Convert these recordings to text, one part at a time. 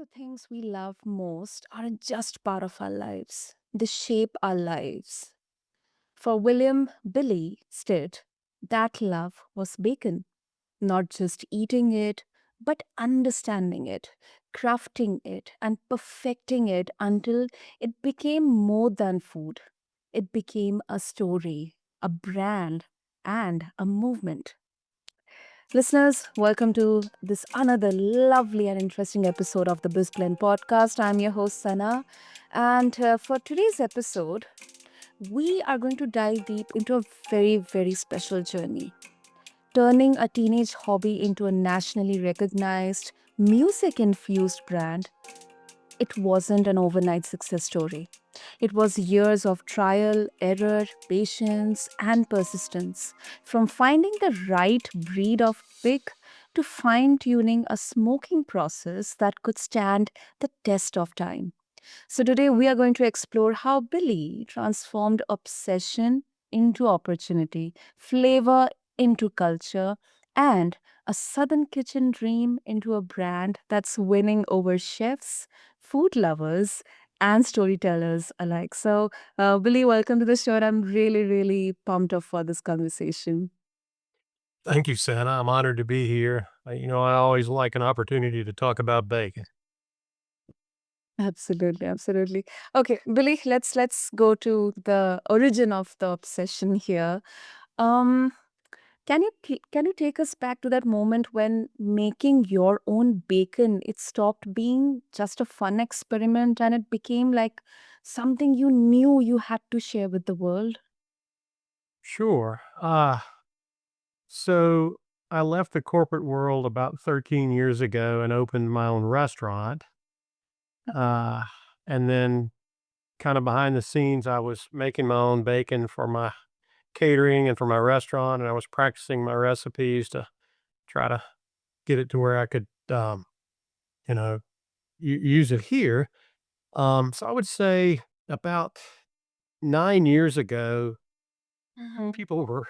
the things we love most aren't just part of our lives, they shape our lives. For William Billy Stitt, that love was bacon, not just eating it, but understanding it, crafting it, and perfecting it until it became more than food. It became a story, a brand, and a movement. Listeners, welcome to this another lovely and interesting episode of the BizBlend podcast. I'm your host, Sana. And for today's episode, we are going to dive deep into a very, very special journey, turning a teenage hobby into a nationally recognized, music infused brand. It wasn't an overnight success story. It was years of trial, error, patience, and persistence. From finding the right breed of pig to fine tuning a smoking process that could stand the test of time. So, today we are going to explore how Billy transformed obsession into opportunity, flavor into culture, and a southern kitchen dream into a brand that's winning over chefs, food lovers, and storytellers alike. So, Billy, welcome to the show. And I'm really, really pumped up for this conversation. Thank you, Santa. I'm honored to be here. I always like an opportunity to talk about bacon. Absolutely, absolutely. Okay, Billy, let's go to the origin of the obsession here. Um, can you take us back to that moment when making your own bacon, it stopped being just a fun experiment and it became like something you knew you had to share with the world? Sure. So I left the corporate world about 13 years ago and opened my own restaurant. Uh, and then kind of behind the scenes, I was making my own bacon for my catering and for my restaurant, and I was practicing my recipes to try to get it to where I could, you know, use it here. So I would say about 9 years ago, Mhm. people were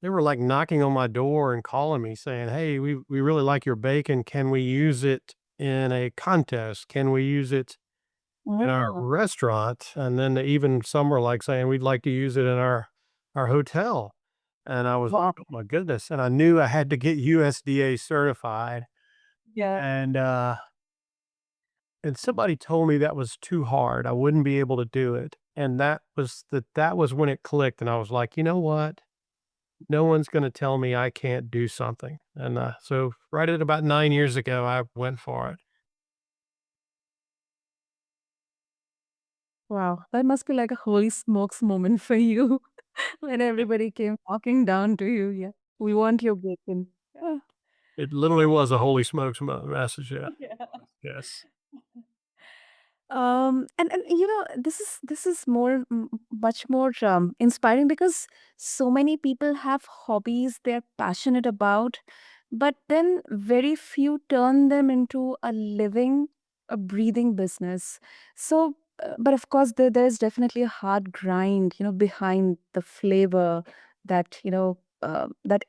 they were like knocking on my door and calling me saying, "Hey, we really like your bacon. Can we use it in a contest? Can we use it in our Oh, restaurant?" And then even some were like saying, "We'd like to use it in our hotel." And I was like, wow. "Oh my goodness." And I knew I had to get USDA certified. Yeah. And and somebody told me that was too hard. I wouldn't be able to do it. And that was when it clicked. And I was like, you know what? No one's gonna tell me I can't do something, and, so right at about 9 years ago, I went for it. Wow. That must be like a holy smokes moment for you when It everybody came walking down to you. Yeah. We want your bacon. Yeah. it literally was a holy smokes message, yeah. Yeah. Yes. And this is more much more inspiring because so many people have hobbies they're passionate about, but then very few turn them into a living, a breathing business. So, but of course, there's definitely a hard grind, behind the flavor, that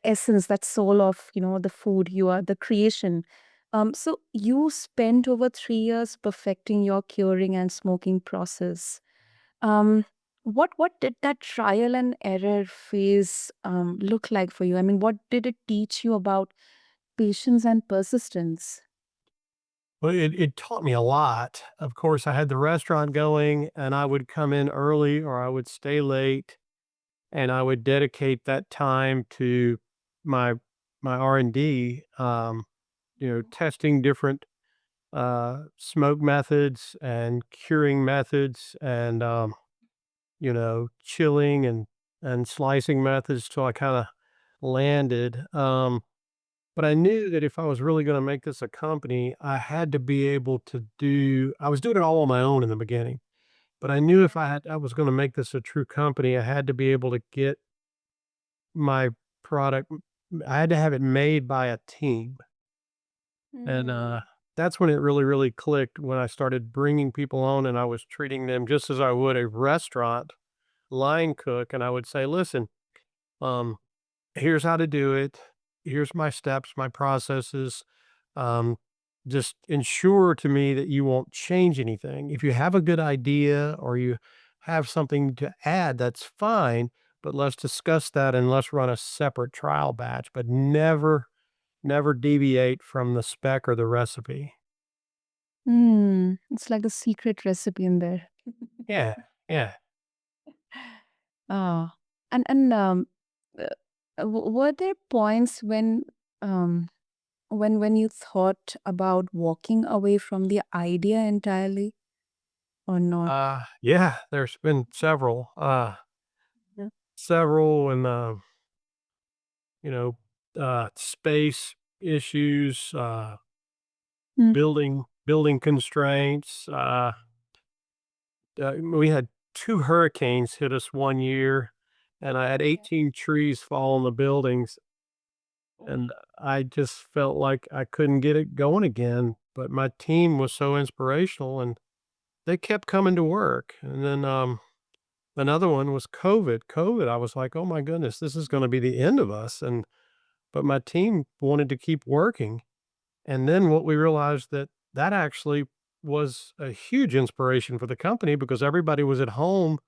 essence, that soul of the food you are, the creation. So you spent over 3 years perfecting your curing and smoking process. Um, what did that trial and error phase look like for you? I mean, what did it teach you about patience and persistence? Well, it taught me a lot. Of course, I had the restaurant going, and I would come in early or I would stay late, and I would dedicate that time to my my R&D, testing different, smoke methods and curing methods and, chilling and slicing methods till I kinda landed, but I knew that if I was really gonna make this a company, I had to be able to I was doing it all on my own in the beginning, but I knew if I was gonna make this a true company, I had to be able to get my product I had to have it made by a team, and, Mm. that's when it really, really clicked when I started bringing people on and I was treating them just as I would a restaurant line cook, and I would say, "Listen, um, here's how to do it. Here's my steps, my processes. Um, just ensure to me that you won't change anything. If you have a good idea or you have something to add, that's fine, but let's discuss that and let's run a separate trial batch, but never deviate from the spec or the recipe. It's like a secret recipe in there. Yeah, yeah. Ah, and uh, were there points um when you thought about walking away from the idea entirely or not? Yeah, there's been several, Yeah. several and, you know, space issues, Mm. building constraints, we had 2 hurricanes hit us one year, and I had Okay. 18 trees fall on the buildings, Oh. and I just felt like I couldn't get it going again, but my team was so inspirational, and they kept coming to work, and then, another one was COVID. COVID, I was like, "Oh my goodness, this is gonna be the end of us," and but my team wanted to keep working, and then what we realized that that actually was a huge inspiration for the company because everybody was at home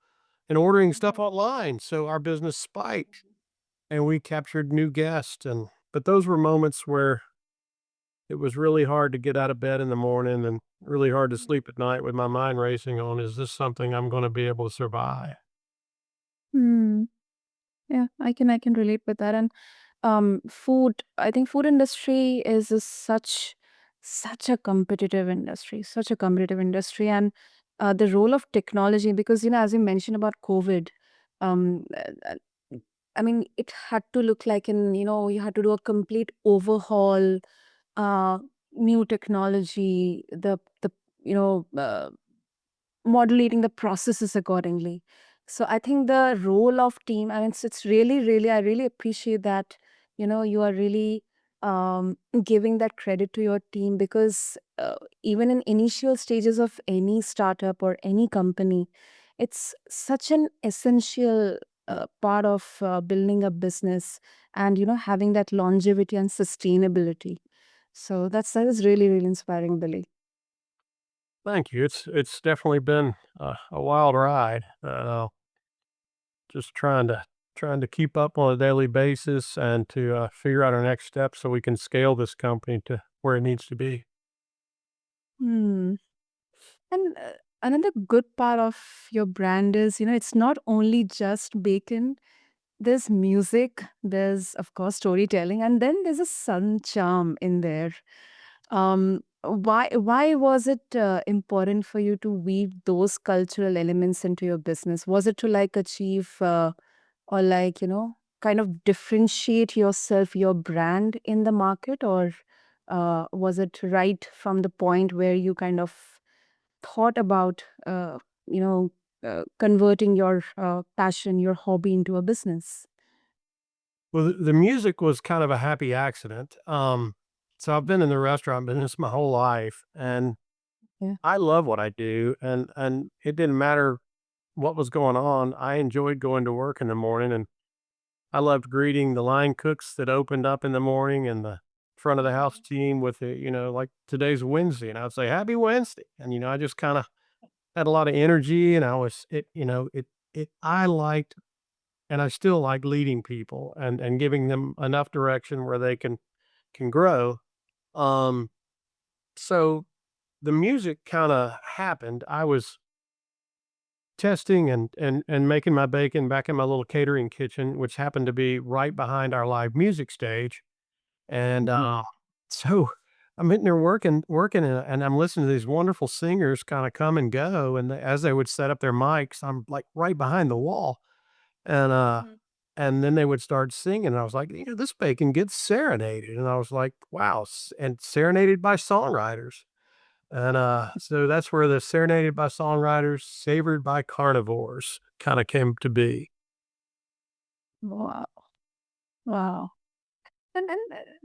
and ordering stuff Mhm. online, so our business spiked, and we captured new guests, and but those were moments where it was really hard to get out of bed in the morning and really hard to sleep at night with my mind racing on, "Is this something I'm gonna be able to survive?" Hmm. Yeah, I can relate with that. And food, I think food industry is such a competitive industry, such a competitive industry. And the role of technology, because as you mentioned about COVID, um uh, uh, I mean, it had to look like you had to do a complete overhaul, uh new technology, the you know modulating the processes accordingly. So I think the role of team, I mean, it's really, really, I really appreciate that, you are really giving that credit to your team, because even in initial stages of any startup or any company, it's such an essential part of building a business, and, having that longevity and sustainability. So that is really, really inspiring, Billy. Thank you. It's definitely been a wild ride. Just trying to keep up on a daily basis and to figure out our next steps so we can scale this company to where it needs to be. Hmm. And another good part of your brand is, it's not only just bacon. There's music, there's of course storytelling, and then there's a sun charm in there. Why was it important for you to weave those cultural elements into your business? Was it to like achieve or like kind of differentiate yourself, your brand in the market, or was it right from the point where you kind of thought about you know converting your passion, your hobby into a business? Well, the music was kind of a happy accident. So I've been in the restaurant business my whole life, and Yeah. I love what I do, and it didn't matter what was going on. I enjoyed going to work in the morning, and I loved greeting the line cooks that opened up in the morning and the front of the house Mhm. team with the, like today's Wednesday, and I'd say happy Wednesday, and I just kind of had a lot of energy, and I was it, I liked and I still like leading people and giving them enough direction where they can grow. Um, so the music kind of happened. I was testing and making my bacon back in my little catering kitchen, which happened to be right behind our live music stage. And so I'm in there working, and I'm listening to these wonderful singers kind of come and go. And as they would set up their mics, I'm like right behind the wall. And, Mhm. and then they would start singing, and I was like, "This bacon gets serenaded," and I was like, "Wow," and serenaded by songwriters, and, so that's where the serenaded by songwriters, savored by carnivores kinda came to be. Wow. Wow. And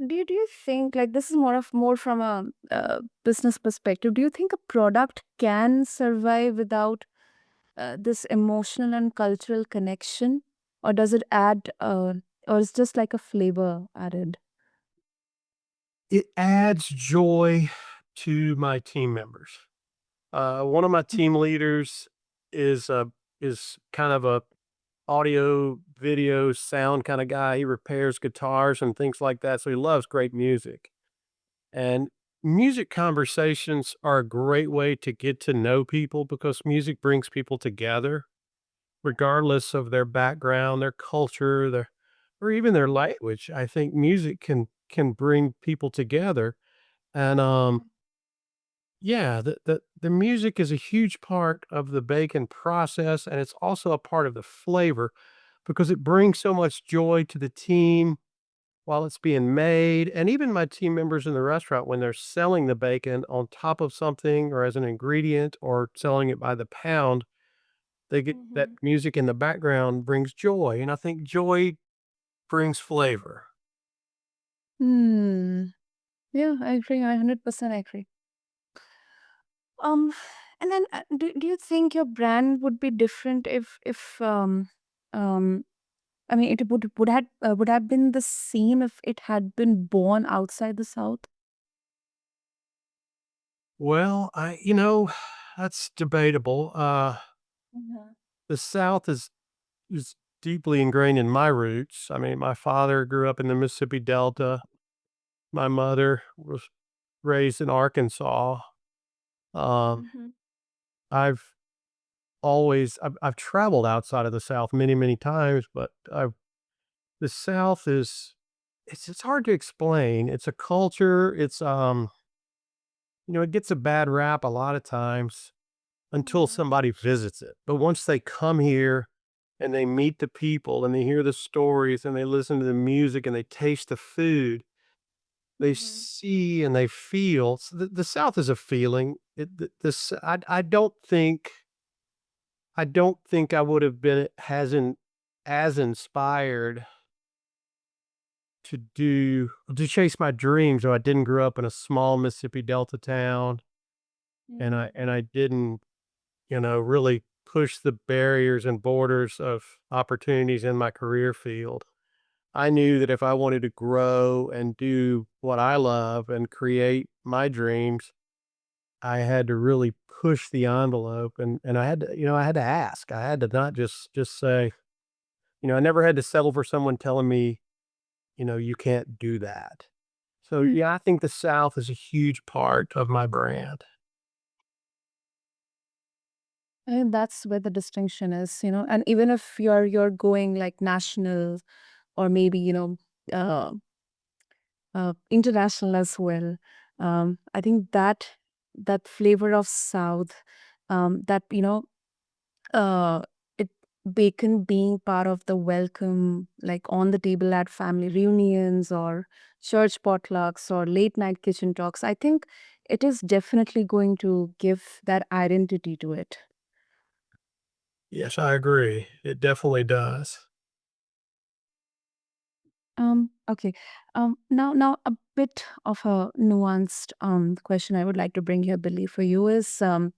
do you think, like, this is more from a business perspective? Do you think a product can survive without this emotional and cultural connection, or does it add, or it's just like a flavor added? It adds joy, to my team members. One of my team leaders is is kind of a audio, video, sound kind of guy. He repairs guitars and things like that. So he loves great music. And music conversations are a great way to get to know people because music brings people together, regardless of their background, their culture, their or even their language. I think music can bring people together. And yeah, the music is a huge part of the bacon process, and it's also a part of the flavor because it brings so much joy to the team while it's being made. And even my team members in the restaurant, when they're selling the bacon on top of something or as an ingredient or selling it by the pound, they get that Mhm. music in the background brings joy. And I think joy brings flavor. Hmm. Yeah, I agree. I 100% agree. Um, and then do you think your brand would be different if um I mean it would have been the same if it had been born outside the South? Well, that's debatable. Mhm. The South is deeply ingrained in my roots. I mean, my father grew up in the Mississippi Delta. My mother was raised in Arkansas. Um, Mhm. I've I've traveled outside of the South many, many times, but the South is it's hard to explain. It's a culture. It gets a bad rap a lot of times until Mhm. somebody visits it. But once they come here and they meet the people and they hear the stories and they listen to the music and they taste the food, they Mhm. see and they feel. So the South is a feeling. I don't think I would have been hasn't as inspired to chase my dreams. Though I didn't grow up in a small Mississippi Delta town, and I Mhm. and I didn't really push the barriers and borders of opportunities in my career field. I knew that if I wanted to grow and do what I love and create my dreams, I had to really push the envelope and I had to ask. I had to not just say, I never had to settle for someone telling me, you can't do that. So yeah, I think the South is a huge part of my brand. And that's where the distinction is, and even if you're going like national or maybe, uh, international as well. I think that flavor of South, that uh, it bacon being part of the welcome, like on the table at family reunions or church potlucks or late night kitchen talks. I think it is definitely going to give that identity to it. Yes, I agree. It definitely does. Okay. Now a bit of a nuanced question I would like to bring here, Billy, for you is some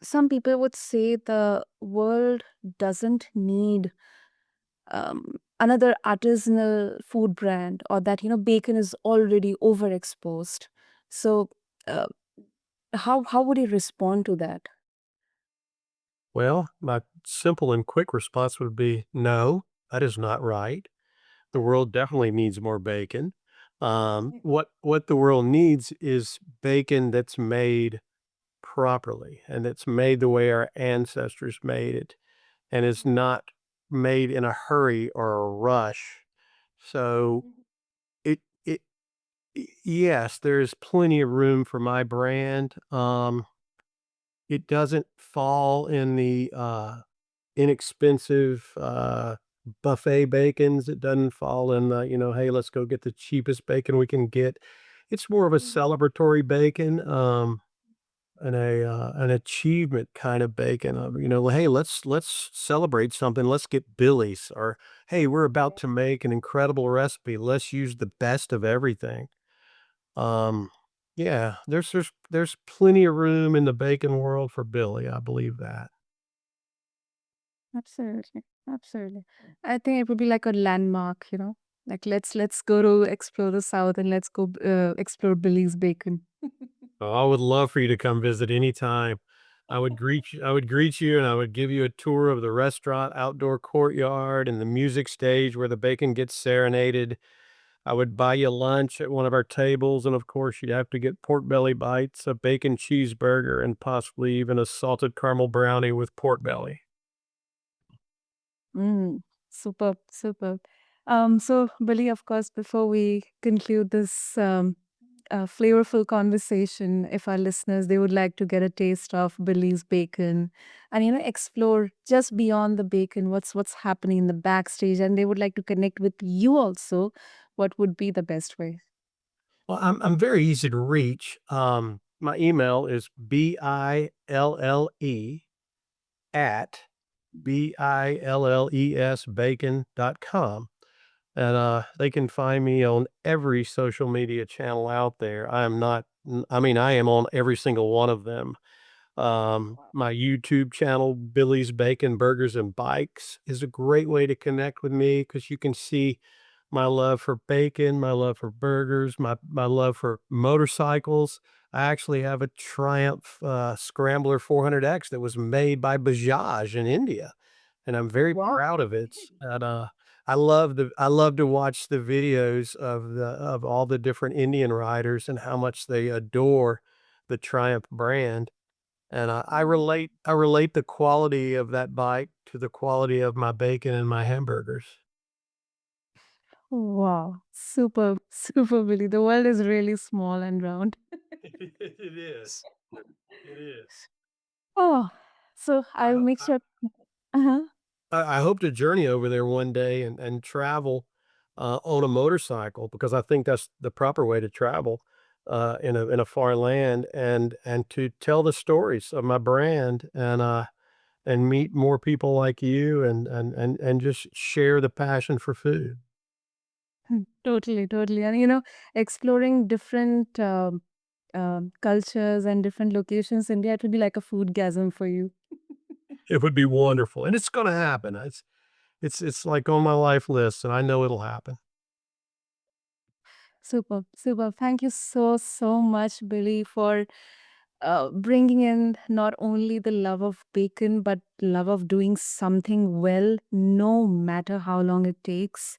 some people would say the world doesn't need another artisanal food brand, or that bacon is already overexposed. So uh, how would you respond to that? Well, my simple and quick response would be no, that is not right. The world definitely needs more bacon. What the world needs is bacon that's made properly and it's made the way our ancestors made it and is not made in a hurry or a rush. So it it yes, there's plenty of room for my brand. It doesn't fall in the inexpensive buffet bacons. It doesn't fall in the, hey, let's go get the cheapest bacon we can get. It's more of a Mhm. celebratory bacon. And an achievement kind of bacon of, hey, let's celebrate something. Let's get Billy's or hey, we're about to make an incredible recipe. Let's use the best of everything. Um, yeah, there's plenty of room in the bacon world for Billy. I believe that. Absolutely, absolutely. I think it would be like a landmark. Like let's go to explore the South and let's go explore Billy's Bacon. Oh, I would love for you to come visit anytime. I would greet you and I would give you a tour of the restaurant outdoor courtyard and the music stage where the bacon gets serenaded. I would buy you lunch at one of our tables, and of course, you'd have to get pork belly bites, a bacon cheeseburger, and possibly even a salted caramel brownie with pork belly. Mm, superb, superb. So, Billy, of course, before we conclude this flavorful conversation, if our listeners they would like to get a taste of Billy's bacon, and explore just beyond the bacon, what's happening in the backstage, and they would like to connect with you also, what would be the best way? Well, I'm very easy to reach. My email is BILLE at BILLES bacon.com. And they can find me on every social media channel out there. I am not, I mean, I am on every single one of them. My YouTube channel, Billy's Bacon Burgers and Bikes, is a great way to connect with me because you can see my love for bacon, my love for burgers, my love for motorcycles. I actually have a Triumph Scrambler 400X that was made by Bajaj in India, and I'm very Wow. proud of it. And I love to watch the videos of all the different Indian riders and how much they adore the Triumph brand. And I relate the quality of that bike to the quality of my bacon and my hamburgers. Wow, super, super, Billy. The world is really small and round. It is. It is. Oh, so I I'll ho make I sure. Uh-huh. I hope to journey over there one day and travel, on a motorcycle because I think that's the proper way to travel, in a foreign land and to tell the stories of my brand and meet more people like you and just share the passion for food. Totally, totally. And exploring different cultures and different locations, India, it would be like a food gasm for you. It would be wonderful, and it's gonna happen. It's, like, on my life list, and I know it'll happen. Super, super. Thank you so, so much, Billy, for bringing in not only the love of bacon, but love of doing something well, no matter how long it takes.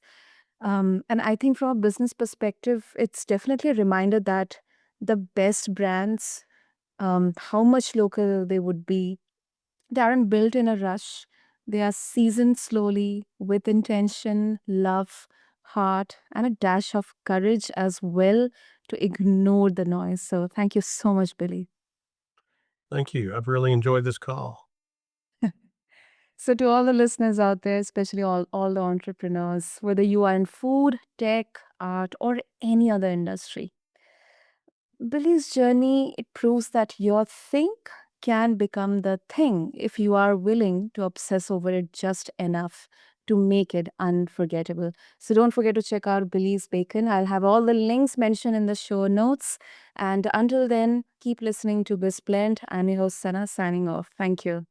And I think from a business perspective, it's definitely a reminder that the best brands, how much local they would be, they aren't built in a rush. They are seasoned slowly with intention, love, heart, and a dash of courage as well to ignore the noise. So, thank you so much, Billy. Thank you. I've really enjoyed this call. So, to all the listeners out there, especially all the entrepreneurs, whether you are in food, tech, art, or any other industry, Billy's journey, it proves that your think can become the thing if you are willing to obsess over it just enough to make it unforgettable. So don't forget to check out Billy's Bacon. I'll have all the links mentioned in the show notes. And until then, keep listening to BizBlend. I'm your host, Sana, signing off. Thank you.